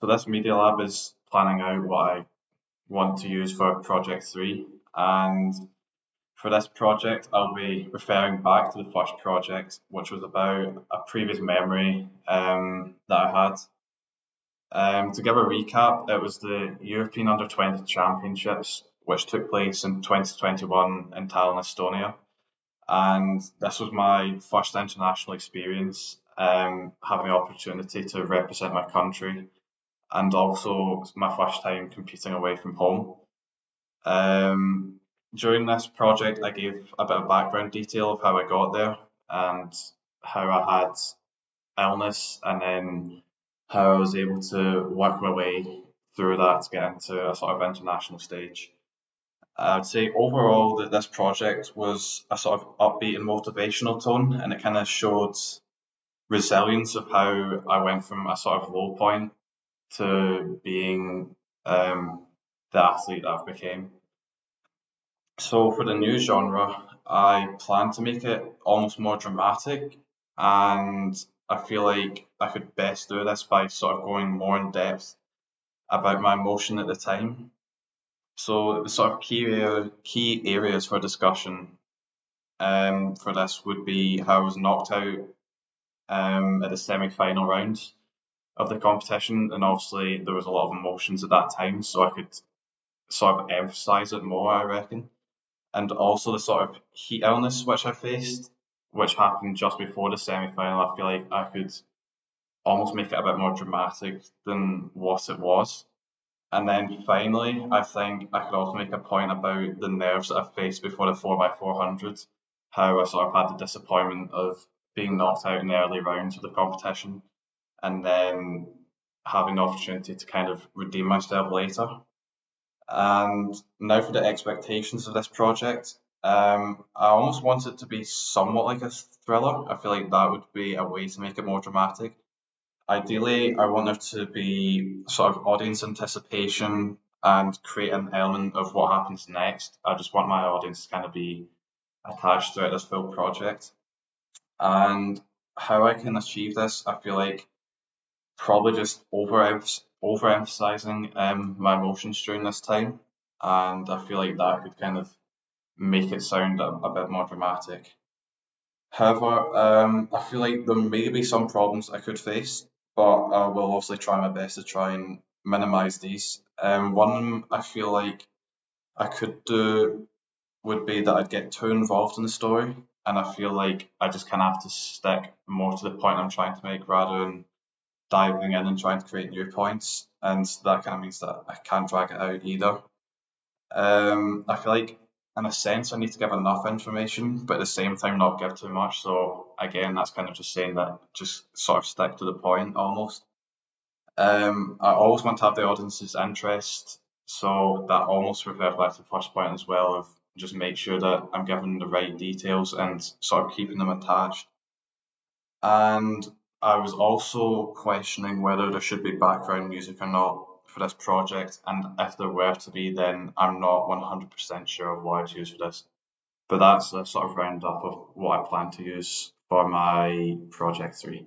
So this Media Lab is planning out what I want to use for Project 3. And for this project, I'll be referring back to the first project, which was about a previous memory that I had. To give a recap, it was the European Under-20 Championships, which took place in 2021 in Tallinn, Estonia. And this was my first international experience, having the opportunity to represent my country, and also my first time competing away from home. Um, During this project, I gave a bit of background detail of how I got there and how I had illness, and then how I was able to work my way through that to get into a sort of international stage. I'd say overall that this project was a sort of upbeat and motivational tone, and it kind of showed resilience of how I went from a sort of low point to being the athlete that I've became. So for the new genre, I plan to make it almost more dramatic, and I feel like I could best do this by sort of going more in depth about my emotion at the time. So the sort of key areas for discussion for this would be how I was knocked out at the semi-final round of the competition, and obviously there was a lot of emotions at that time, so I could sort of emphasize it more, I reckon. And also the sort of heat illness which I faced, which happened just before the semi-final. I feel like I could almost make it a bit more dramatic than what it was. And then finally, I think I could also make a point about the nerves that I faced before the 4x400, how I sort of had the disappointment of being knocked out in the early rounds of the competition, and then having the opportunity to kind of redeem myself later. And now for the expectations of this project. I almost want it to be somewhat like a thriller. I feel like that would be a way to make it more dramatic. Ideally, I want there to be sort of audience anticipation and create an element of what happens next. I just want my audience to kind of be attached throughout this full project. And how I can achieve this, I feel like probably just overemphasizing my emotions during this time, and I feel like that could kind of make it sound a bit more dramatic. However, I feel like there may be some problems I could face, but I will obviously try my best to try and minimize these. One of them I feel like I could do would be that I'd get too involved in the story, and I feel like I just kind of have to stick more to the point I'm trying to make rather than diving in and trying to create new points, and that kind of means that I can't drag it out either. I feel like, in a sense, I need to give enough information, but at the same time, not give too much. So again, that's kind of just saying that just sort of stick to the point almost. I always want to have the audience's interest, so that almost refers back to the first point as well of just make sure that I'm giving the right details and sort of keeping them attached. And I was also questioning whether there should be background music or not for this project, and if there were to be, then I'm not 100% sure of what I'd use for this. But that's a sort of roundup of what I plan to use for my project 3.